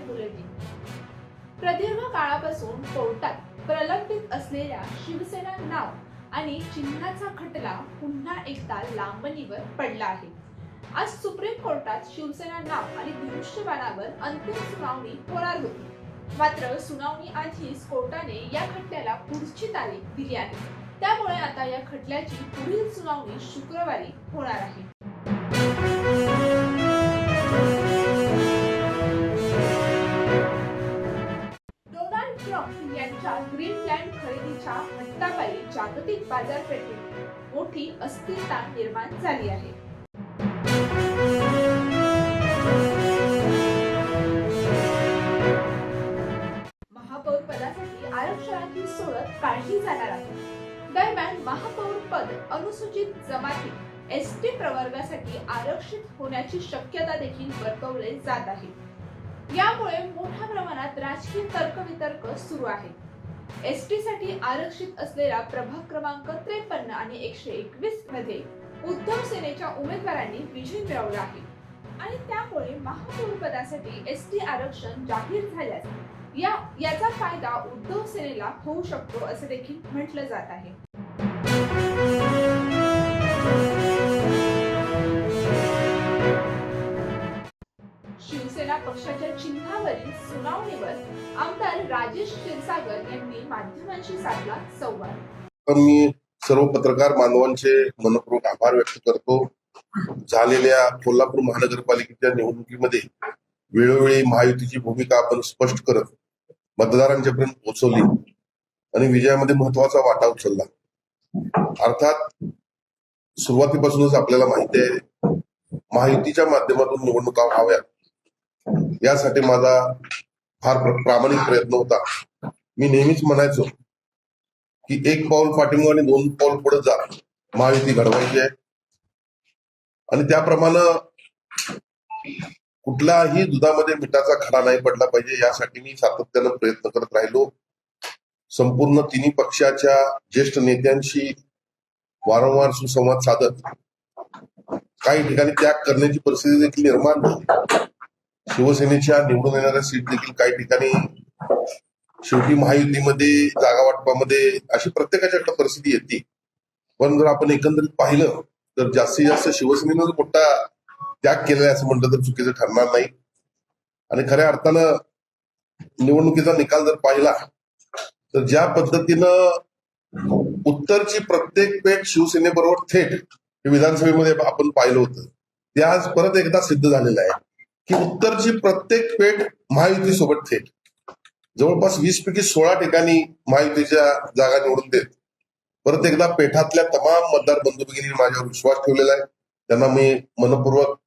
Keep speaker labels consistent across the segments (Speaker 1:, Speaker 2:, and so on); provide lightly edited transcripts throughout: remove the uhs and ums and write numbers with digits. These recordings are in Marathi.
Speaker 1: बुलेटिन. प्रदीर्घ काळापासून कोर्टात प्रलंबित असलेल्या शिवसेना नाव आणि चिन्हाचा खटला पुन्हा एकदा लांबणीवर पडला आहे. आज सुप्रीम कोर्टात शिवसेना नाव आणि धनुष्यबाणावर अंतिम सुनावणी होणार होती. मात्र सुनावणी आधीच कोर्टाने या खटल्याला पुढची तारीख दिली आहे. त्यामुळे आता या खटल्याची पुढील सुनावणी शुक्रवारी होणार आहे. डोनाल्ड ट्रम्प यांच्या ग्रीनलँड खरेदीच्या हट्टापायी जागतिक बाजारपेठेत मोठी अस्थिरता निर्माण झाली आहे. महापौर पदासाठी आरक्षणाची सोडत काढली जाणार आहे. दरम्यान महापौर पद अनुसूचित जमाती एसटी प्रवर्गासाठी आरक्षित होण्याची शक्यता देखील वर्तवली जात आहे. यामुळे मोठ्या प्रमाणात राजकीय तर्कवितर्क सुरू आहे. एसटी साठी आरक्षित असलेला प्रभाग क्रमांक 53 आणि 121 मध्ये उद्धव सेनेच्या उमेदवारांनी विजय मिळवला आहे आणि त्यामुळे महापौर पदासाठी एसटी आरक्षण जाहीर झाल्यास याचा फायदा उद्धव सेनेला होऊ शकतो असे देखील म्हटलं जात आहे. शिवसेना पक्षाच्या चिन्हावरील सुनावणीवर आमदार राजेश क्षीरसागर यांनी माध्यमांशी साधला संवाद.
Speaker 2: मी सर्व पत्रकार बांधवांचे मनपूर्वक आभार व्यक्त करतो. झालेल्या कोल्हापूर महानगरपालिकेच्या निवडणुकीमध्ये वेळोवेळी महायुतीची भूमिका आपण स्पष्ट करत मतदारांच्या पर्यंत पोहोचवली आणि विजयामध्ये महत्वाचा वाटा उचलला. अर्थात सुरुवातीपासूनच आपल्याला माहिती आहे महायुतीच्या माध्यमातून निवडणुका व्हाव्यात यासाठी माझा फार प्रामाणिक प्रयत्न होता. मी नेहमीच म्हणायचो की एक पाऊल पाठीमागे आणि 2 पाऊल पुढे जा, महायुती घडवायची आहे. आणि त्याप्रमाणे कुठल्याही दुधामध्ये मिठाचा खडा नाही पडला पाहिजे यासाठी मी सातत्यानं प्रयत्न करत राहिलो. संपूर्ण तिन्ही पक्षाच्या ज्येष्ठ नेत्यांशी वारंवार सुसंवाद साधत काही ठिकाणी त्याग करण्याची परिस्थिती देखील निर्माण झाली. शिवसेनेच्या निवडून येणाऱ्या सीट देखील काही ठिकाणी शेवटी महायुतीमध्ये जागा वाटपामध्ये अशी प्रत्येकाच्याकडे परिस्थिती येते. पण जर आपण एकंदरीत पाहिलं तर जास्तीत जास्त शिवसेनेनं मोठा त्याग केलेला असं म्हटलं तर चुकीचं ठरणार नाही. आणि खऱ्या अर्थानं निवडणुकीचा निकाल जर पाहिला तर ज्या पद्धतीनं उत्तरची प्रत्येक पेठ शिवसेनेबरोबर थेट हे विधानसभेमध्ये आपण पाहिलं होतं ते आज परत एकदा सिद्ध झालेलं आहे की उत्तरची प्रत्येक पेठ महायुतीसोबत थेट जवळपास 20 पैकी 16 ठिकाणी महायुतीच्या जागा निवडून देत परत एकदा पेठातल्या तमाम मतदार बंधू भगिनी माझ्यावर विश्वास ठेवलेला आहे. त्यांना मी मनपूर्वक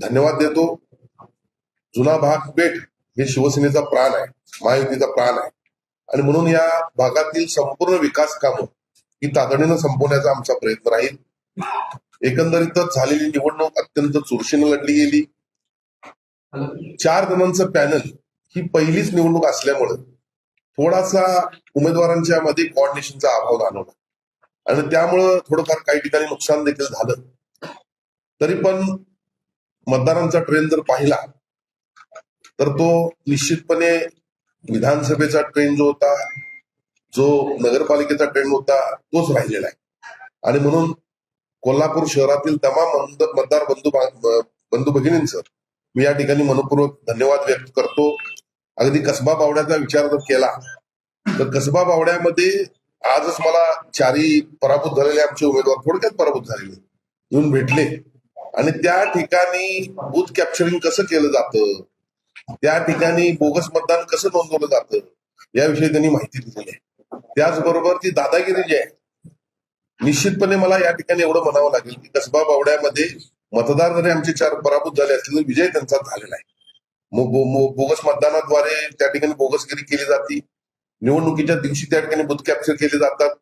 Speaker 2: धन्यवाद देतो. जुना भाग पेठ हे शिवसेनेचा प्राण आहे, महायुतीचा प्राण आहे आणि म्हणून या भागातील संपूर्ण विकास कामं ही तातडीनं संपवण्याचा आमचा प्रयत्न राहील. एकंदरीतच झालेली निवडणूक अत्यंत चुरशीनं लढली गेली. 4 जणांचं पॅनल ही पहिलीच निवडणूक असल्यामुळे थोडासा उमेदवारांच्या मध्ये कोऑर्डिनेशनचा अभाव जाणवला आणि त्यामुळं थोडंफार काही ठिकाणी नुकसान देखील झालं. तरी पण मतदारांचा ट्रेंड जर पाहिला तर तो निश्चितपणे विधानसभेचा ट्रेंड जो होता, जो नगरपालिकेचा ट्रेंड होता तोच राहिलेला आहे. आणि म्हणून कोल्हापूर शहरातील तमाम मतदार बंधू भगिनींचं मी या ठिकाणी मनपूर्वक धन्यवाद व्यक्त करतो. अगदी कसबा बावड्याचा विचार जर केला तर कसबा बावड्यामध्ये आजच मला 4 पराभूत झालेले आमचे उमेदवार थोडक्यात पराभूत झालेले येऊन भेटले आणि त्या ठिकाणी बूथ कॅप्चरिंग कसं केलं जातं, त्या ठिकाणी बोगस मतदान कसं नोंदवलं जातं याविषयी त्यांनी माहिती दिलेली आहे. त्याचबरोबर ती दादागिरी जी आहे निश्चितपणे मला या ठिकाणी एवढं म्हणावं लागेल की कसबा बावड्यामध्ये मतदार जरी आमचे 4 पराभूत झाले असले तरी विजय त्यांचा झालेला आहे. बोगस मतदानाद्वारे त्या ठिकाणी बोगसगिरी केली जाते. निवडणुकीच्या दिवशी त्या ठिकाणी बूथ कॅप्चर केले जातात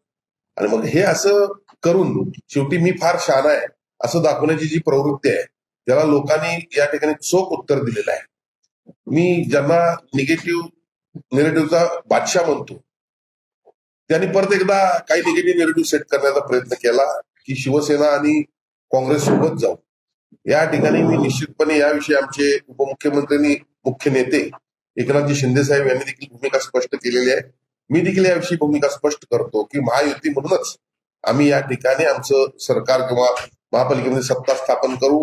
Speaker 2: आणि मग हे असं करून शेवटी मी फार शहाणा आहे असं दाखवण्याची जी प्रवृत्ती आहे त्याला लोकांनी या ठिकाणी चोख उत्तर दिलेलं आहे. मी ज्यांना नेगेटिव्हचा बादशाह म्हणतो त्यांनी परत एकदा काही निगेटिव्ह नेरेटिव्ह सेट करण्याचा प्रयत्न केला की शिवसेना आणि काँग्रेस सोबत जाऊ. या ठिकाणी मी निश्चितपणे याविषयी आमचे उपमुख्यमंत्र्यांनी मुख्य नेते एकनाथजी शिंदे साहेब यांनी देखील भूमिका स्पष्ट केलेली आहे. मी देखील याविषयी भूमिका स्पष्ट करतो की महायुती म्हणूनच आम्ही या ठिकाणी आमचं सरकार किंवा महापालिकेमध्ये सत्ता स्थापन करू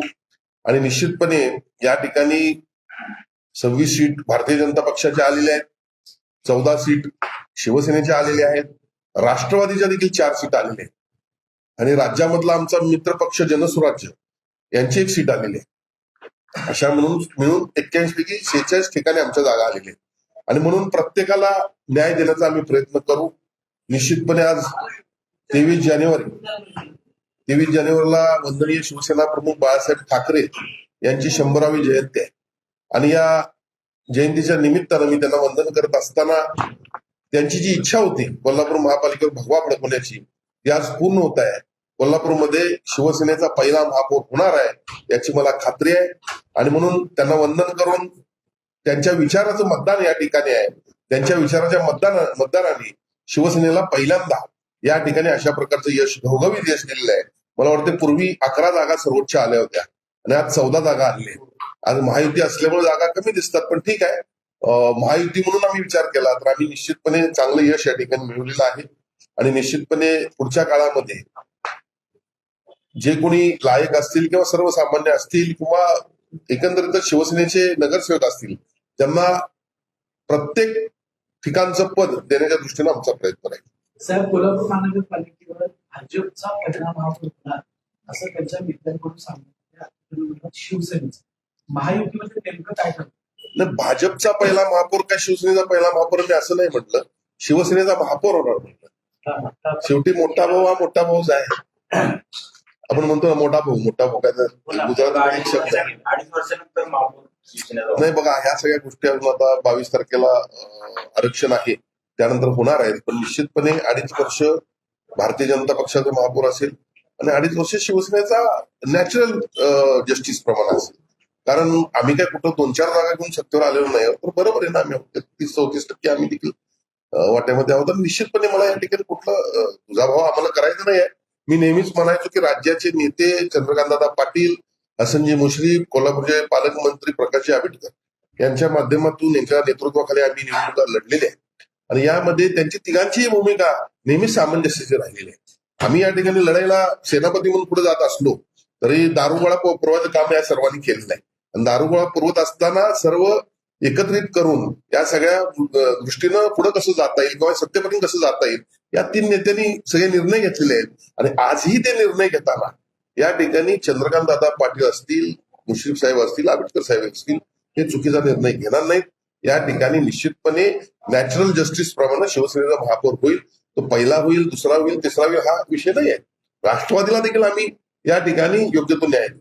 Speaker 2: आणि निश्चितपणे या ठिकाणी 26 सीट भारतीय जनता पक्षाच्या आलेल्या आहेत, 14 सीट शिवसेनेच्या आलेल्या आहेत, राष्ट्रवादीच्या देखील 4 सीट आलेल्या आहेत आणि राज्यामधला आमचा मित्र पक्ष जनसुराज्य यांची 1 सीट आलेली आहे. अशा मिळून 81 पैकी 46 ठिकाणी आमच्या जागा आलेल्या आहेत आणि म्हणून प्रत्येकाला न्याय देण्याचा आम्ही प्रयत्न करू. निश्चितपणे आज 23 जानेवारीला वंदनीय शिवसेना प्रमुख बाळासाहेब ठाकरे यांची 100वी जयंती आहे आणि या जयंतीच्या निमित्तानं मी त्यांना वंदन करत असताना त्यांची जी इच्छा होती कोल्हापूर महापालिकेवर भगवा फडकवण्याची ती आज पूर्ण होत आहे. कोल्हापूरमध्ये शिवसेनेचा पहिला महापौर होणार आहे याची मला खात्री आहे आणि म्हणून त्यांना वंदन करून त्यांच्या विचाराचं मतदान या ठिकाणी आहे. त्यांच्या विचाराच्या मतदानाने शिवसेनेला पहिल्यांदा या ठिकाणी अशा प्रकारचं यश, घवघवीत यश दिलेलं आहे. मला वाटतं पूर्वी 11 जागा सर्वोच्च आल्या होत्या आणि आज 14 जागा आल्या. आज महायुती असल्यामुळे जागा कमी दिसतात, पण ठीक आहे. महायुती म्हणून आम्ही विचार केला तर आम्ही निश्चितपणे चांगलं यश या ठिकाणी मिळवलेलं आहे आणि निश्चितपणे पुढच्या काळामध्ये जे कोणी लायक असतील किंवा सर्वसामान्य असतील किंवा एकंदरीत शिवसेनेचे नगरसेवक असतील त्यांना प्रत्येक ठिकाणचं पद देण्याच्या दृष्टीने आमचा प्रयत्न राहील.
Speaker 3: साहेब, कोल्हापूर महानगरपालिकेवर भाजपचा परिणाम हा होणार असं त्यांच्या मित्रांकडून सांगितलं. शिवसेनेचा महायुतीमध्ये नेमकं काय ठरलं?
Speaker 2: भाजपचा पहिला महापौर काय शिवसेनेचा पहिला महापौर मी असं नाही म्हटलं, शिवसेनेचा महापौर होणार म्हटलं. शेवटी मोठा भाऊ हा मोठा भाऊच आहे. आपण म्हणतो ना मोठा भाऊ काय गुजरात एक शब्द आहे.
Speaker 4: 2.5 वर्षानंतर
Speaker 2: नाही बघा, ह्या सगळ्या गोष्टी अजून आता 22 तारखेला आरक्षण आहे त्यानंतर होणार आहे, पण निश्चितपणे 2.5 वर्ष भारतीय जनता पक्षाचा महापौर असेल आणि 2.5 वर्ष शिवसेनेचा नॅचरल जस्टिस प्रमाण असेल. कारण आम्ही काय कुठं 2-4 जागा घेऊन सत्तेवर आलेलो नाही, तर बरोबर आहे ना, आम्ही 33-34% आम्ही देखील वाट्यामध्ये आहोत. तर निश्चितपणे मला या ठिकाणी कुठलं तुझा भाव आम्हाला करायचं नाही आहे. मी नेहमीच म्हणायचो की राज्याचे नेते चंद्रकांतदादा पाटील, हसनजी मुश्रीफ, कोल्हापूरचे पालकमंत्री प्रकाशजी आंबेडकर यांच्या माध्यमातून यांच्या नेतृत्वाखाली आम्ही निवडणुका लढलेल्या आहेत आणि यामध्ये त्यांची तिघांचीही भूमिका नेहमीच सामंजस्याची राहिलेली आहे. आम्ही या ठिकाणी लढाईला सेनापती म्हणून पुढे जात असलो तरी दारुगोळा पुरवायचं काम या सर्वांनी केलेलं आहे आणि दारुगोळा पुरवत असताना सर्व एकत्रित करून या सगळ्या दृष्टीनं पुढे कसं जाता येईल किंवा सत्तेपर्यंत कसं जाता येईल या 3 नेत्यांनी सगळे निर्णय घेतलेले आहेत आणि आजही ते निर्णय घेताना या ठिकाणी चंद्रकांत दादा पाटील असतील, मुश्रीफ साहेब असतील, आंबेडकर साहेब असतील, हे चुकीचा निर्णय घेणार नाहीत. या ठिकाणी निश्चितपणे नॅचरल जस्टिस प्रमाणे शिवसेनेचा महापौर होईल. तो पहिला होईल, दुसरा होईल, तिसरा होईल हा विषय नाही आहे. राष्ट्रवादीला देखील आम्ही या ठिकाणी योग्य तो न्याय देऊ.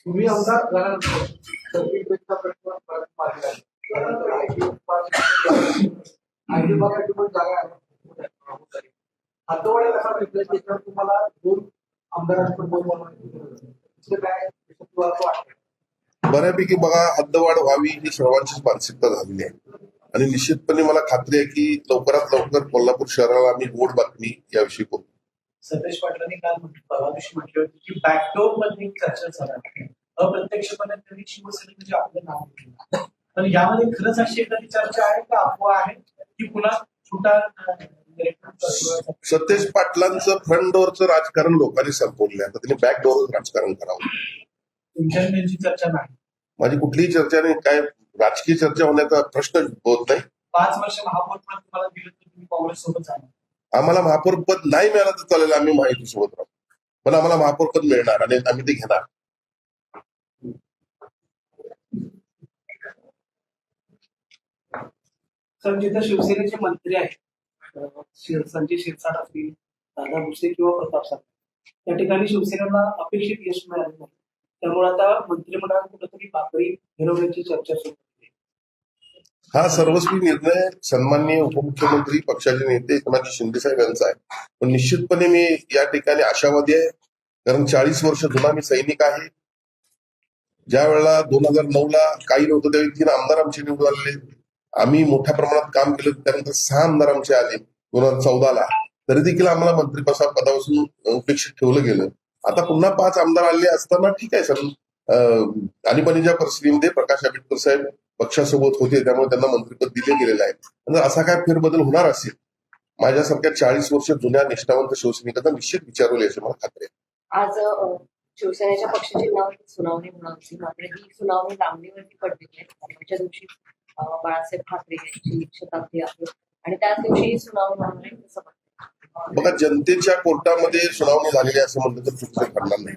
Speaker 3: तुम्ही आमदार झाल्यानंतर सर्किटचा प्रश्न मार्गी आयटी विभागाची पण जागा आहे. हातवाडे कसा भेटला त्याच्यावर तुम्हाला 2 आमदारांकडून 2 बनवायचे काय वाटतं?
Speaker 2: बऱ्यापैकी बघा, हद्दवाढ व्हावी ही सर्वांचीच मानसिकता झालेली आहे आणि निश्चितपणे मला खात्री आहे की लवकरात लवकर कोल्हापूर शहराला आम्ही गोड बातमी याविषयी करू.
Speaker 3: सतेज पाटलांनी काल परवा दिवशी म्हटलं होतं की बॅकडोर मध्ये चर्चा झाली, अप्रत्यक्षपणे त्यांनी शिवसेनेचे आपलं नाव घेतलं. पण यामध्ये खरंच अशी एखादी चर्चा आहे का अफवा आहे की पुन्हा छोटा
Speaker 2: सतेज पाटलांचं फ्रंट डोअरचं राजकारण लोकांनी संपवलं आहे, आता त्यांनी बॅक डोअरचं राजकारण करावं.
Speaker 3: तुमच्या त्यांची चर्चा नाही?
Speaker 2: माझी कुठलीही चर्चा नाही, काय राजकीय चर्चा होण्याचा प्रश्न होत नाही.
Speaker 3: 5 वर्ष महापौर पद तुम्हाला दिलं तर तुम्ही काँग्रेस सोबत जाणार?
Speaker 2: आम्हाला महापौर पद नाही मिळालं तर चालेल, आम्ही माहिती सोबत राहू, पण आम्हाला महापौर पद मिळणार आणि आम्ही ते घेणार.
Speaker 3: सर, जिथं शिवसेनेचे मंत्री आहेत, संजय शिरसाट असतील, दादा भुसे किंवा प्रताप सावंत, त्या ठिकाणी शिवसेनेला अपेक्षित यश मिळालं नाही. त्यामुळे आता मंत्रिमंडळात कुठेतरी पातळी फिरवण्याची चर्चा सुरू आहे.
Speaker 2: हा सर्वस्वी निर्णय सन्माननीय उपमुख्यमंत्री पक्षाचे नेते एकनाथजी शिंदे साहेब यांचा आहे, पण निश्चितपणे मी या ठिकाणी आशावादी आहे. कारण 40 वर्ष जुना मी सैनिक आहे. ज्या वेळेला 2009ला काही नव्हतं त्यावेळी 3 आमदार आमचे निवडून आलेले. आम्ही मोठ्या प्रमाणात काम केलं, त्यानंतर 6 आमदार आमचे आले 2014ला, तरी देखील आम्हाला मंत्रिपदापासून उपेक्षित ठेवलं गेलं. आता पुन्हा 5 आमदार आले असताना ठीक आहे सर, आणीबाणीच्या परिस्थितीमध्ये प्रकाश आंबेडकर साहेब पक्षासोबत होते, त्यामुळे त्यांना मंत्रिपद दिले गेलेलं आहे. आणि जर असा काय फेरबदल होणार असेल, माझ्यासारख्या 40 वर्ष जुन्या निष्ठावंत शिवसैनिकांना निश्चित विचारवले याची मला खात्री आहे.
Speaker 4: आज शिवसेनेच्या पक्षचिन्हावरती सुनावणी होणार होती, मात्र ही सुनावणी लांबणीवरती पडलेली आहे. परवाच्या दिवशी बाळासाहेब ठाकरे यांची शताब्दी आहे आणि त्याच दिवशी ही सुनावणी होणार आहे. कसं वाटतं?
Speaker 2: बघा, जनतेच्या कोर्टामध्ये सुनावणी झालेली आहे असं म्हटलं तर चुकीचं ठरणार नाही.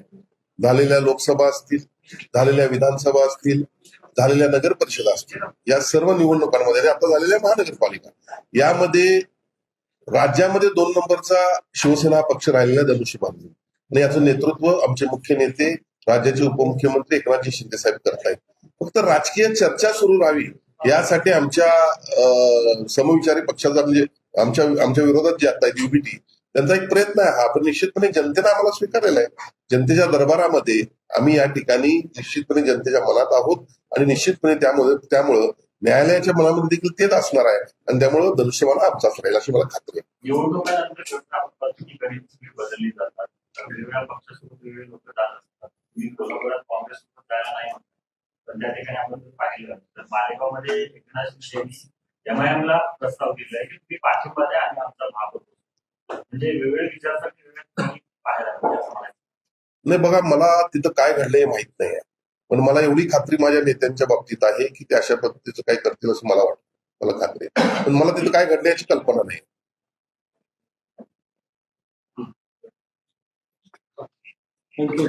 Speaker 2: झालेल्या लोकसभा असतील, झालेल्या विधानसभा असतील, झालेल्या नगर परिषदा असतील, या सर्व निवडणुकांमध्ये आणि आता झालेल्या महानगरपालिका, यामध्ये राज्यामध्ये 2 नंबरचा शिवसेना हा पक्ष राहिलेला धनुष्यबाण आणि याचं नेतृत्व आमचे मुख्य नेते राज्याचे उपमुख्यमंत्री एकनाथजी शिंदे साहेब करतायत. फक्त राजकीय चर्चा सुरू राहावी यासाठी आमच्या समविचारी पक्षाचा म्हणजे आमच्या विरोधात जे आता आहेत युबीटी, त्यांचा एक प्रयत्न आहे हा. पण निश्चितपणे जनतेने आम्हाला स्वीकारलेला आहे. जनतेच्या दरबारामध्ये आम्ही या ठिकाणी निश्चितपणे जनतेच्या मनात आहोत आणि निश्चितपणे त्यामुळं न्यायालयाच्या मनामध्ये देखील तेच असणार आहे आणि त्यामुळं धनुष्यबाण आमचाच राहील अशी मला खात्री आहे.
Speaker 5: निवडणुकांनंतर बदलली जातात, वेगवेगळ्या पक्षासोबत वेगवेगळे लोक जात असतात. मी कोल्हापुरात काँग्रेससोबत जायला नाही म्हणत, पण त्या ठिकाणी आपण जर पाहिलं तर मालेगावमध्ये एकनाथ शिंदे एमआयएमला प्रस्ताव दिलाय की तुम्ही पाठिंबा द्या आणि आमचा भाग होतो. म्हणजे वेगवेगळे विचारासाठी वेगवेगळे पाहायला मिळते असं म्हणायचं.
Speaker 2: नाही बघा, मला तिथं काय घडलंय माहित नाही आहे, पण मला एवढी खात्री माझ्या नेत्यांच्या बाबतीत आहे की ते अशा पद्धतीचं काय करतील असं मला वाटतं, मला खात्री आहे. पण मला तिथं काय घडलं याची कल्पना नाही.
Speaker 3: थँक्यू.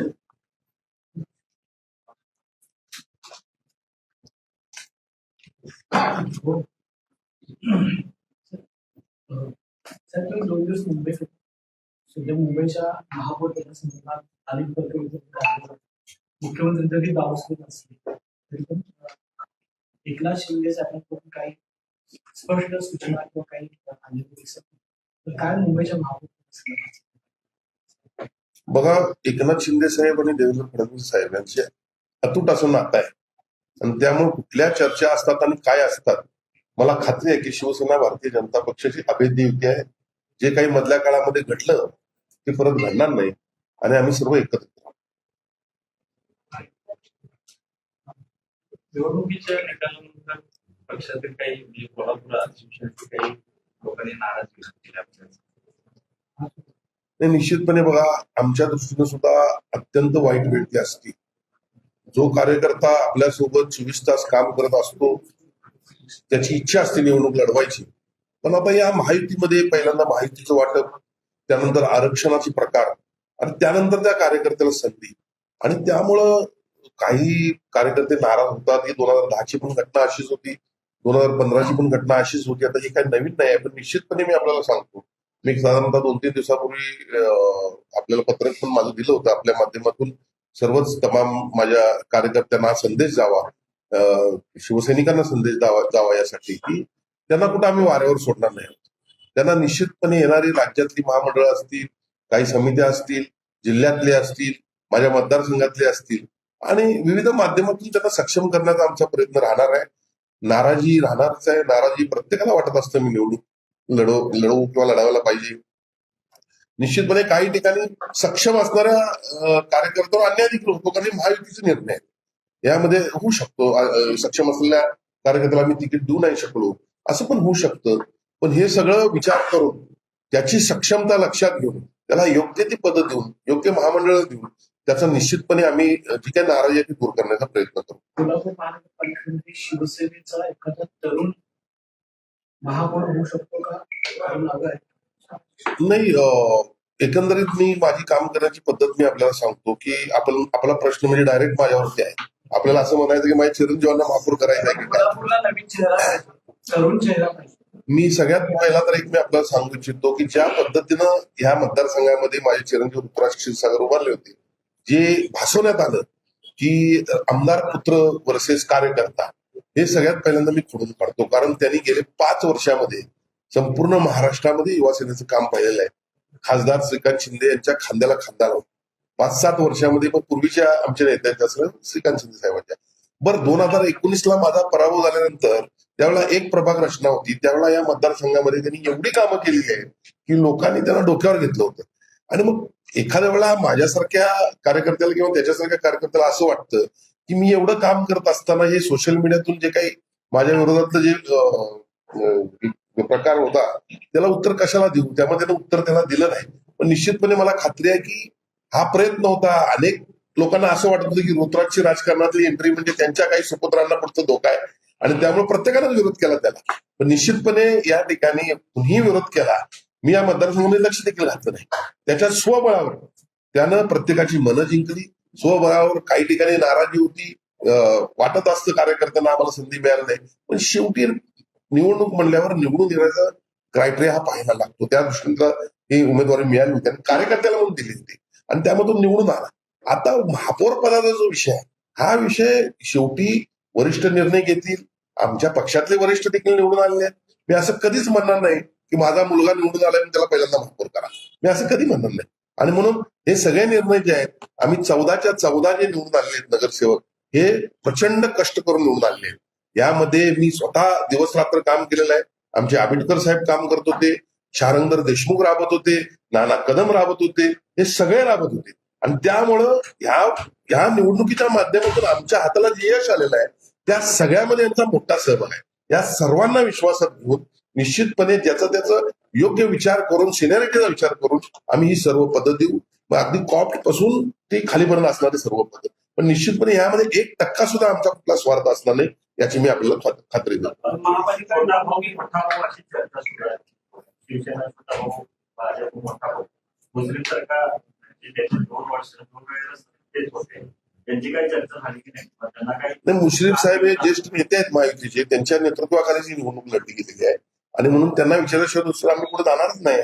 Speaker 3: सर, तुम्ही 2 दिवस मुंबईत होते. सध्या मुंबईच्या महापौर पदासंदर्भात अनेक प्रकारे मुख्यमंत्री जरी बावस्कर असले तरी पण एकनाथ शिंदे साहेबांकडून काही स्पष्ट सूचना किंवा काही आलेलं दिसत नाही. तर काय मुंबईच्या महापौर पदासंदर्भात?
Speaker 2: बघा, एकनाथ शिंदे साहेब आणि देवेंद्र फडणवीस साहेब यांचे अतूट असं नातं आहे आणि त्यामुळे कुठल्या चर्चा असतात आणि काय असतात, मला खात्री आहे की शिवसेना भारतीय जनता पक्षाची अभेद्य युती आहे. जे काही मधल्या काळामध्ये घडलं ते परत घडणार नाही आणि आम्ही सर्व एकत्र राहू.
Speaker 5: निवडणुकीच्या निकालानंतर पक्षातील काही कोल्हापुरात शिवसेनेचे काही लोकांनी नाराजगी व्यक्त केल्या.
Speaker 2: निश्चितपणे बघा, आमच्या दृष्टीने सुद्धा अत्यंत वाईट वेळ ती असती. जो कार्यकर्ता आपल्यासोबत 24 तास काम करत असतो, त्याची इच्छा असते निवडणूक लढवायची. पण आता या महायुतीमध्ये पहिल्यांदा महायुतीचं वाटप, त्यानंतर आरक्षणाचे प्रकार आणि त्यानंतर त्या कार्यकर्त्याला संधी, आणि त्यामुळं काही कार्यकर्ते नाराज होतात. ही 2010ची पण घटना अशीच होती, 2015ची पण घटना अशीच होती. आता ही काही नवीन नाही आहे, पण निश्चितपणे मी आपल्याला सांगतो, मी साधारणतः 2-3 दिवसापूर्वी आपल्याला पत्रक पण माझं दिलं होतं. आपल्या माध्यमातून सर्वच तमाम माझ्या कार्यकर्त्यांना संदेश जावा, शिवसैनिकांना संदेश जावा यासाठी की त्यांना कुठं आम्ही वाऱ्यावर सोडणार नाही. त्यांना निश्चितपणे येणारी राज्यातली महामंडळं असतील, काही समित्या असतील, जिल्ह्यातले असतील, माझ्या मतदारसंघातले असतील आणि विविध माध्यमातून त्यांना सक्षम करण्याचा आमचा प्रयत्न राहणार आहे. नाराजी राहणारच आहे. नाराजी प्रत्येकाला वाटत असतं मी निवडणूक लढवू किंवा लढावायला पाहिजे. निश्चितपणे काही ठिकाणी सक्षम असणाऱ्या कार्यकर्त्यांवर अन्याय देखील होतो, कारण महायुतीचे निर्णय आहेत. यामध्ये होऊ शकतो सक्षम असलेल्या कार्यकर्त्याला आम्ही तिकीट देऊ नाही शकलो, असं पण होऊ शकतं. पण हे सगळं विचार करून त्याची सक्षमता लक्षात घेऊन त्याला योग्य ती पदं देऊन, योग्य महामंडळ देऊन त्याचा निश्चितपणे आम्ही जी काही नाराजी आहे ती दूर करण्याचा प्रयत्न करू.
Speaker 3: कोल्हापूर महानगरपालिकेमध्ये शिवसेनेचा एखादा तरुण महापौर होऊ शकतो का?
Speaker 2: नाही, एकंदरीत मी माझी काम करण्याची पद्धत मी आपल्याला सांगतो की आपला प्रश्न म्हणजे डायरेक्ट माझ्यावरती आहे. आपल्याला असं म्हणायचं की माझ्या चिरंजीवांना महापौर करायचं आहे की काय?
Speaker 3: कोल्हापूरला नवीन चेहरा पाहिजे, तरुण चेहरा पाहिजे.
Speaker 2: मी सगळ्यात पहिला तर एक मी आपल्याला सांगू इच्छितो की ज्या पद्धतीनं ह्या मतदारसंघामध्ये माझे चिरंजीव ऋतुराज क्षीरसागर उभारले होते, जे भासवण्यात आलं की आमदार पुत्र वर्सेस कार्यकर्ता, हे सगळ्यात पहिल्यांदा मी खोडून काढतो. कारण त्यांनी गेले 5 वर्षामध्ये संपूर्ण महाराष्ट्रामध्ये युवा सेनेचं काम पाहिलेलं आहे. खासदार श्रीकांत शिंदे यांच्या खांद्याला खांदा लावून 5-7 वर्षामध्ये, पण पूर्वीच्या आमच्या नेत्यांच्या श्रीकांत शिंदे साहेबांच्या. बरं, 2019ला माझा पराभव झाल्यानंतर त्यावेळेला एक प्रभाग रचना होती. त्यावेळेला या मतदारसंघामध्ये त्यांनी एवढी कामं केलेली आहेत की लोकांनी त्यांना डोक्यावर घेतलं होतं. आणि मग एखाद्या वेळेला माझ्यासारख्या कार्यकर्त्याला किंवा त्याच्यासारख्या कार्यकर्त्याला असं वाटतं की मी एवढं काम करत असताना हे सोशल मीडियातून जे काही माझ्या विरोधातलं जे प्रकार होता त्याला उत्तर कशाला देऊ, त्यामध्ये त्यानं उत्तर त्याला दिलं नाही. पण निश्चितपणे मला खात्री आहे की हा प्रयत्न होता. अनेक लोकांना असं वाटत होतं की ऋतुराजची राजकारणातली एंट्री म्हणजे त्यांच्या काही सुपुत्रांना पुढचा धोका आहे आणि त्यामुळे प्रत्येकानं विरोध केला त्याला. पण निश्चितपणे या ठिकाणी कुणीही विरोध केला, मी या मतदारसंघामध्ये लक्ष देखील घातलं नाही. त्याच्या स्वबळावर त्यानं प्रत्येकाची मनं जिंकली. स्वबळावर काही ठिकाणी नाराजी होती, वाटत असतं कार्यकर्त्यांना आम्हाला संधी मिळाली नाही, पण शेवटी निवडणूक म्हणल्यावर निवडून येण्याचा क्रायटेरिया हा पाहायला लागतो. त्या दृष्टीने ही उमेदवारी मिळाली होती आणि कार्यकर्त्याला म्हणून दिली होती आणि त्यामधून निवडून आला. आता महापौर पदाचा जो विषय आहे, हा विषय शेवटी वरिष्ठ निर्णय घेतील. आमच्या पक्षातले वरिष्ठ देखील निवडून आलेले आहेत. मी असं कधीच म्हणणार नाही की माझा मुलगा निवडून आलाय त्याला पहिल्यांदा महापौर करा, मी असं कधी म्हणणार नाही. आणि म्हणून हे सगळे निर्णय जे आहेत, आम्ही 14च्या 14 जे निवडून आलेले आहेत नगरसेवक, हे प्रचंड कष्ट करून निवडून आलेले आहेत. यामध्ये मी स्वतः दिवस रात्र काम केलेलं आहे. आमचे आंबेडकर साहेब काम करत होते, शारंगधर देशमुख राबत होते, नाना कदम राबत होते, हे सगळे राबत होते. आणि त्यामुळं ह्या निवडणुकीच्या माध्यमातून आमच्या हाताला जे यश आलेलं आहे त्या सगळ्यामध्ये यांचा मोठा सहभाग आहे. या सर्वांना विश्वासात घेऊन निश्चितपणे त्याचा योग्य विचार करून, सिनियरिटीचा विचार करून आम्ही ही सर्व पदं देऊ. मग अगदी कॉप्ट पासून ते खालीपर्यंत असणारे सर्व पदं. पण निश्चितपणे यामध्ये 1% सुद्धा आमचा कुठला स्वार्थ असणार नाही याची मी आपल्याला खात्री देतो.
Speaker 3: महापालिका
Speaker 5: छोटा भाऊ की मोठा भाऊ अशी चर्चा सुरू आहे. शिवसेना छोटा भाऊ, भाजप मोठा भाऊ. मुस्लिम सरकार त्याचे 2 वर्ष 2 वेळेला तेच होते, त्यांची काही चर्चा झाली की नाही? त्यांना काही
Speaker 2: मुश्रीफ साहेब हे ज्येष्ठ नेते आहेत महायुतीचे, त्यांच्या नेतृत्वाखाली ही निवडणूक लढली गेलेली आहे आणि म्हणून त्यांना विचारल्याशिवाय दुसरं आम्ही पुढे जाणारच नाही.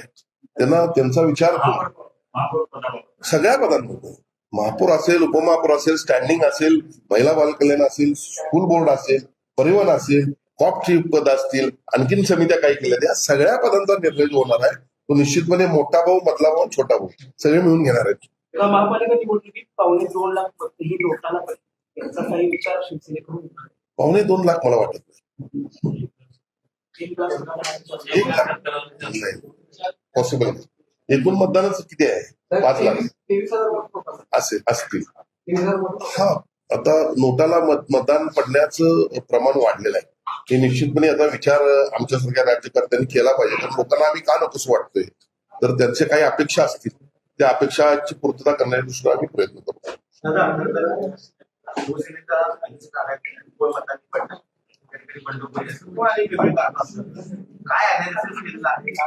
Speaker 2: त्यांना त्यांचा विचार
Speaker 5: महापौर पदावर
Speaker 2: सगळ्या पदांमध्ये, महापौर असेल, उपमहापौर असेल, स्टँडिंग असेल, महिला बालकल्याण असेल, स्कूल बोर्ड असेल, परिवहन असेल, कॉपची पद असतील, आणखीन समित्या काही केल्या, या सगळ्या पदांचा निर्णय जो होणार आहे तो निश्चितपणे मोठा भाऊ, मधला भाऊ, छोटा भाऊ सगळे मिळून घेणार आहेत.
Speaker 3: महापालिका निवडणुकीत 2.25 लाख पत्नी लोटाला पाहिजे, याचा काही विचार शिवसेनेकडून
Speaker 2: 2.25 लाख मला वाटत नाही.
Speaker 3: 1 लाख
Speaker 2: 1 लाख नाही पॉसिबल नाही. एकूण मतदानच किती आहे? 5 लाख
Speaker 3: 23,000
Speaker 2: असतील. हा, आता नोटाला मतदान पडण्याचं प्रमाण वाढलेलं आहे. हे निश्चितपणे याचा विचार आमच्यासारख्या राज्यकर्त्यांनी केला पाहिजे. कारण लोकांना आम्ही का नकोस वाटतोय, तर त्यांचे काही अपेक्षा असतील, त्या अपेक्षाची पूर्तता करण्याच्या दृष्टीने आम्ही प्रयत्न करतो.
Speaker 6: काय अनालिसिस केलेलं आहे का?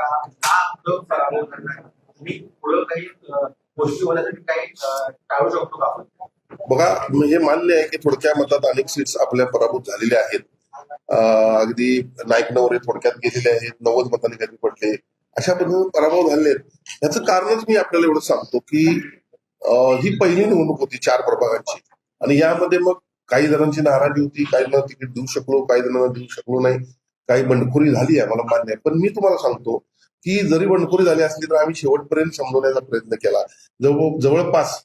Speaker 6: तुम्ही पुढं काही गोष्टी होण्यासाठी काही टाळू शकतो का आपण?
Speaker 2: बघा, हे मान्य आहे की थोडक्या मतात अनेक सीट्स आपल्या पराभूत झालेल्या आहेत. अगदी नाईक नवरे थोडक्यात गेलेले आहेत, 90 मतांनी कधी पडले, अशा पद्धतीने पराभव झाले आहेत. याचं कारणच मी आपल्याला एवढं सांगतो की ही पहिली निवडणूक होती 4 प्रभागांची आणि यामध्ये मग काही जणांची नाराजी होती, काही जणांना तिकीट देऊ शकलो, काही जणांना देऊ शकलो नाही, काही बंडखोरी झाली आहे, मला मान्य आहे. पण मी तुम्हाला सांगतो की जरी बंडखोरी झाली असली तर आम्ही शेवटपर्यंत समजवण्याचा प्रयत्न केला. जवळपास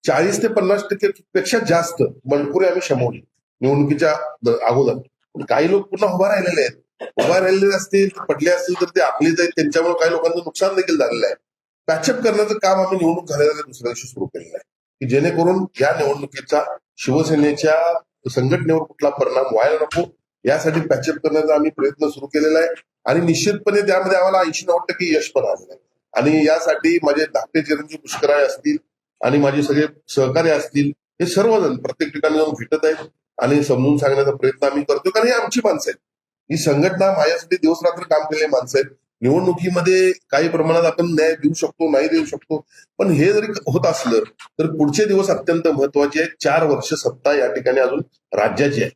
Speaker 2: 40 ते 50% पेक्षा जास्त बंडखोरी आम्ही शमवली निवडणुकीच्या अगोदर. काही लोक पुन्हा उभा राहिलेले आहेत, उभा राहिलेले असतील, पडले असतील तर ते आपलेच आहेत, त्यांच्यामुळे काही लोकांचं नुकसान देखील झालेलं आहे. पॅचअप करण्याचं काम आम्ही निवडणूक झाल्यानंतर दुसऱ्या दिवशी सुरू केलेलं आहे की जेणेकरून या निवडणुकीचा शिवसेनेच्या संघटनेवर कुठला परिणाम व्हायला नको, यासाठी पॅचअप करण्याचा आम्ही प्रयत्न सुरू केलेला आहे. आणि निश्चितपणे त्यामध्ये आम्हाला 80-90% यश पण आलेलं आहे. आणि यासाठी माझे धाकटे चिरंजीव पुष्कराय असतील आणि माझे सगळे सहकारी असतील, हे सर्वजण प्रत्येक ठिकाणी जाऊन भेटत आहेत आणि समजून सांगण्याचा प्रयत्न आम्ही करतो. कारण ही आमची माणसं आहेत, ही संघटना माझ्यासाठी दिवस रात्र काम केलेली माणसं आहेत. निवडणुकीमध्ये काही प्रमाणात आपण न्याय देऊ शकतो, नाही देऊ शकतो, पण हे जरी होत असलं तर पुढचे दिवस अत्यंत महत्वाचे आहेत. 4 वर्ष सत्ता या ठिकाणी अजून राज्याची आहे,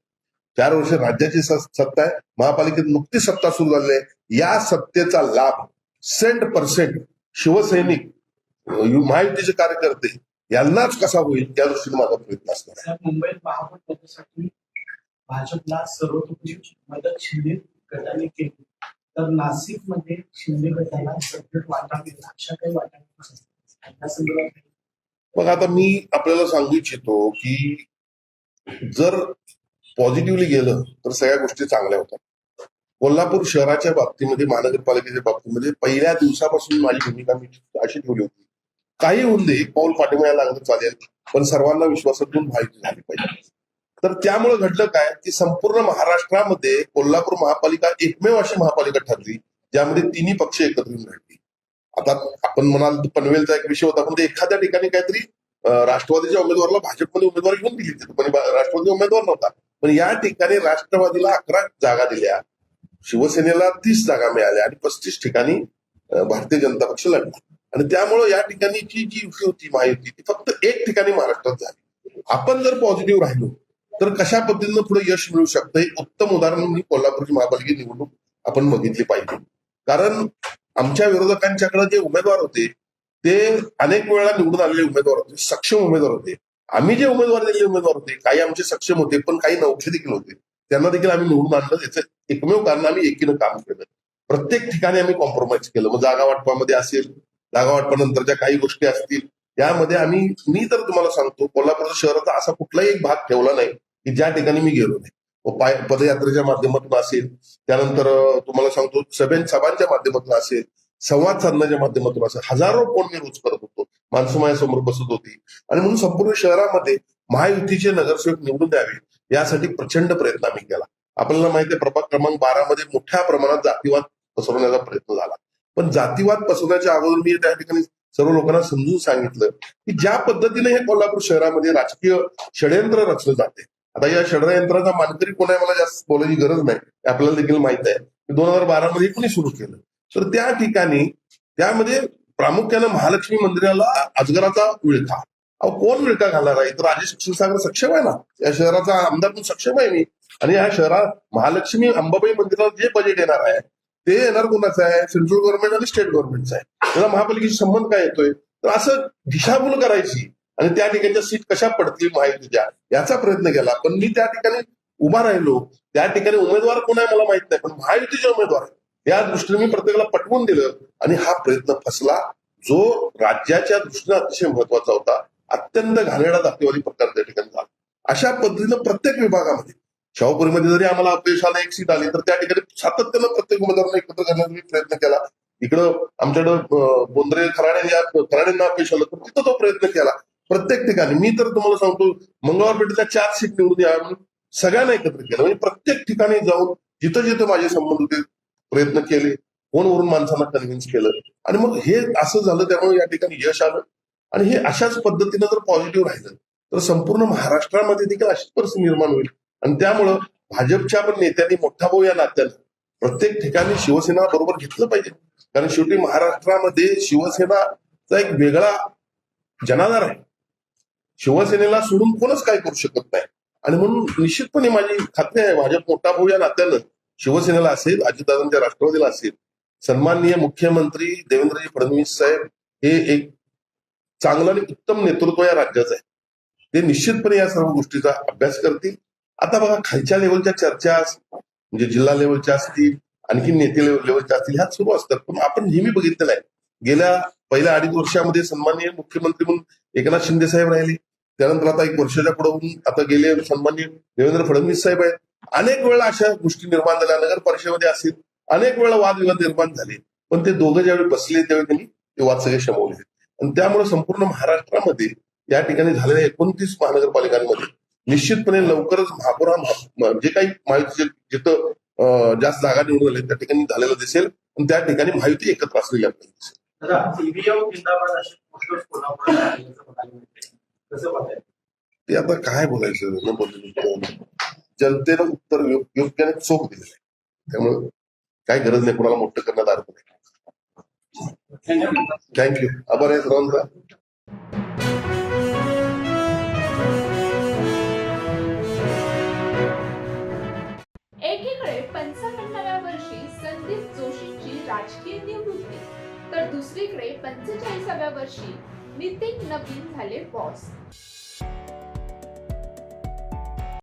Speaker 2: 4 वर्ष राज्याची सत्ता आहे. महापालिकेत नुकतीच सत्ता सुरू झालेली आहे. या सत्तेचा लाभ 100% शिवसैनिक, महायुतीचे कार्यकर्ते यांनाच कसा होईल त्या दृष्टीने माझा प्रयत्न असणार आहे.
Speaker 3: मुंबईत महापौर पदासाठी भाजपला सर्वतोपरी मदत शिंदे गटाने केली, तर नाशिकमध्ये शिंदे गटाला सत्तेत वाटा मिळाला, अशा काही वाटा त्या संदर्भात
Speaker 2: मग आता मी आपल्याला सांगू इच्छितो की जर पॉझिटिव्हली गेलं तर सगळ्या गोष्टी चांगल्या होतात. कोल्हापूर शहराच्या बाबतीमध्ये, महानगरपालिकेच्या बाबतीमध्ये पहिल्या दिवसापासून माझी भूमिका मी अशी ठेवली होती, काही होऊन दे, एक पाऊल पाठिंबा लागलं चालेल, पण सर्वांना विश्वासात घेऊन माहिती झाली पाहिजे. तर त्यामुळे घडलं काय की संपूर्ण महाराष्ट्रामध्ये कोल्हापूर महापालिका एकमेव अशी महापालिका ठरली ज्यामध्ये तिन्ही पक्ष एकत्र येऊन राहिली. आता आपण म्हणाल तर पनवेलचा एक विषय होता, पण ते एखाद्या ठिकाणी काहीतरी राष्ट्रवादीच्या उमेदवाराला भाजपमध्ये उमेदवार घेऊन दिली होती, पण राष्ट्रवादी उमेदवार नव्हता. पण या ठिकाणी राष्ट्रवादीला 11 जागा दिल्या, शिवसेनेला 30 जागा मिळाल्या आणि 35 ठिकाणी भारतीय जनता पक्ष लढला. आणि त्यामुळे या ठिकाणीची जी युती होती महायुती ती फक्त एक ठिकाणी महाराष्ट्रात झाली. आपण जर पॉझिटिव्ह राहिलो तर कशा पद्धतीनं पुढे यश मिळू शकतं हे उत्तम उदाहरण म्हणजे कोल्हापूरची महापालिका निवडणूक आपण बघितली पाहिजे. कारण आमच्या विरोधकांच्याकडे जे उमेदवार होते ते अनेक वेळा निवडून आलेले उमेदवार होते, सक्षम उमेदवार होते. आम्ही जे उमेदवार दिलेले उमेदवार होते काही आमचे सक्षम होते पण काही नवखे देखील होते, त्यांना देखील आम्ही निवडून आणलं. याचं एकमेव कारण आम्ही एकीनं काम केलं. प्रत्येक ठिकाणी आम्ही कॉम्प्रोमाइज केलं. मग जागा वाटपामध्ये असेल, जागा वाटपानंतरच्या काही गोष्टी असतील, यामध्ये मी तर तुम्हाला सांगतो कोल्हापूर शहराचा असा कुठलाही एक भाग ठेवला नाही की ज्या ठिकाणी मी गेलो नाही. पदयात्रेच्या माध्यमातून असेल, त्यानंतर तुम्हाला सांगतो सभांच्या माध्यमातून असेल, संवाद साधण्याच्या माध्यमातून असेल, हजारो फोन मी रोज करत होतो. माणसं माझ्यासमोर बसत होती आणि म्हणून संपूर्ण शहरामध्ये महायुतीचे नगरसेवक निवडून द्यावे यासाठी प्रचंड प्रयत्न आम्ही केला. आपल्याला माहिती आहे प्रभाग क्रमांक 12 मध्ये मोठ्या प्रमाणात जातीवाद पसरवण्याचा प्रयत्न झाला. पण जातीवाद पसरवण्याच्या अगोदर मी त्या ठिकाणी सर्व लोकांना समजून सांगितलं की ज्या पद्धतीने हे कोल्हापूर शहरामध्ये राजकीय षडयंत्र रचलं जाते. आता या षडयंत्राचा मानकरी कोण आहे मला जास्त बोलायची गरज नाही, आपल्याला देखील माहित आहे. 2012 मध्ये कोणी सुरू केलं तर त्या ठिकाणी त्यामध्ये प्रामुख्यानं महालक्ष्मी मंदिराला अजगराचा विळखा. अहो कोण विळखा घालणार आहे? तर राजेश क्षीरसागर सक्षम आहे ना, या शहराचा आमदार पण सक्षम आहे मी. आणि या शहरात महालक्ष्मी अंबाबाई मंदिराला जे बजेट येणार आहे ते येणार कोणाचं आहे? सेंट्रल गव्हर्नमेंट आणि स्टेट गव्हर्नमेंटचं आहे. त्याला महापालिकेशी संबंध काय येतोय? तर असं दिशाभूल करायची आणि त्या ठिकाणच्या सीट कशा पडतील महायुतीच्या याचा प्रयत्न केला. पण मी त्या ठिकाणी उभा राहिलो. त्या ठिकाणी उमेदवार कोण आहे मला माहित नाही, पण महायुतीचे उमेदवार आहे या दृष्टीने मी प्रत्येकाला पटवून दिलं आणि हा प्रयत्न फसला, जो राज्याच्या दृष्टीने अतिशय महत्वाचा होता. अत्यंत घाणेरडा जातीवादी प्रकार त्या ठिकाणी झाला. अशा पद्धतीनं प्रत्येक विभागामध्ये शाहूपुरीमध्ये जरी आम्हाला अपयशाला एक सीट आली तर त्या ठिकाणी सातत्यानं प्रत्येक उमेदवारांना एकत्र करण्याचा मी प्रयत्न केला. इकडं आमच्याकडं बोंद्रे खराड्यांना अपयश आलं तर तिथं तो प्रयत्न केला. प्रत्येक ठिकाणी मी तर तुम्हाला सांगतो मंगळवार पेठेच्या 4 सीट निवडून याव्या म्हणून सगळ्यांना एकत्र केलं. म्हणजे प्रत्येक ठिकाणी जाऊन जिथं जिथं माझे संबंध होते प्रयत्न केले, फोनवरून माणसांना कन्व्हिन्स केलं आणि मग हे असं झालं. त्यामुळे या ठिकाणी यश आलं. आणि हे अशाच पद्धतीनं जर पॉझिटिव्ह राहिलं तर संपूर्ण महाराष्ट्रामध्ये देखील अशीच परिस्थिती निर्माण होईल. आणि त्यामुळं भाजपच्या पण नेत्यांनी मोठा भाऊ या नात्यानं प्रत्येक ठिकाणी शिवसेना बरोबर घेतलं पाहिजे. कारण शेवटी महाराष्ट्रामध्ये शिवसेनाचा एक वेगळा जनाधार आहे. शिवसेनेला सोडून कोणच काय करू शकत नाही. आणि म्हणून निश्चितपणे माझी खात्री आहे भाजप मोठा भाऊ या नात्यानं शिवसेनेला असेल, अजितदादांच्या राष्ट्रवादीला असेल, सन्माननीय मुख्यमंत्री देवेंद्रजी फडणवीस साहेब हे एक चांगलं आणि उत्तम नेतृत्व या राज्याचं आहे. ते निश्चितपणे या सर्व गोष्टीचा अभ्यास करतील. आता बघा खालच्या लेवलच्या चर्चा म्हणजे जिल्हा लेवलच्या असतील, आणखी नेते लेवलच्या असतील, ह्या सुरू असतात. पण आपण नेहमी बघितलेलं आहे गेल्या पहिल्या 2.5 वर्षामध्ये सन्माननीय मुख्यमंत्री म्हणून एकनाथ शिंदे साहेब राहिले. त्यानंतर आता 1 वर्षाच्या पुढे होऊन आता गेले सन्माननीय देवेंद्र फडणवीस साहेब आहेत. अनेक वेळा अशा गोष्टी निर्माण झाल्या. नगर परिषदेमध्ये असेल अनेक वेळा वादविवाद निर्माण झाले. पण ते दोघं ज्यावेळी बसले त्यावेळी त्यांनी ते वाद सगळे शमवले. आणि त्यामुळे संपूर्ण महाराष्ट्रामध्ये या ठिकाणी झालेल्या 29 महानगरपालिकांमध्ये निश्चितपणे लवकरच महापौर जे काही महायुतीचे जिथं जास्त जागा निवडून आले त्या ठिकाणी झालेलं दिसेल आणि त्या ठिकाणी महायुती एकत्र असलेली आपल्याला दिसेल.
Speaker 6: ईव्हीएम जिंदाबाद अशी गोष्ट कोल्हापूरात आहे, कसं पाहताय?
Speaker 2: ते आता काय बोलायचं, जनतेनं उत्तर योग्य आणि चोख दिलेलं आहे. त्यामुळे काय गरज नाही कोणाला मोठं करण्यात अर्थ नाही. थँक्यू. आभार आहे सर्वांचा.
Speaker 1: एकीकडे 55व्या वर्षी संदीप जोशींची राजकीय निवृत्ती तर दुसरीकडे 45व्या वर्षी नितीन नवीन झाले बॉस.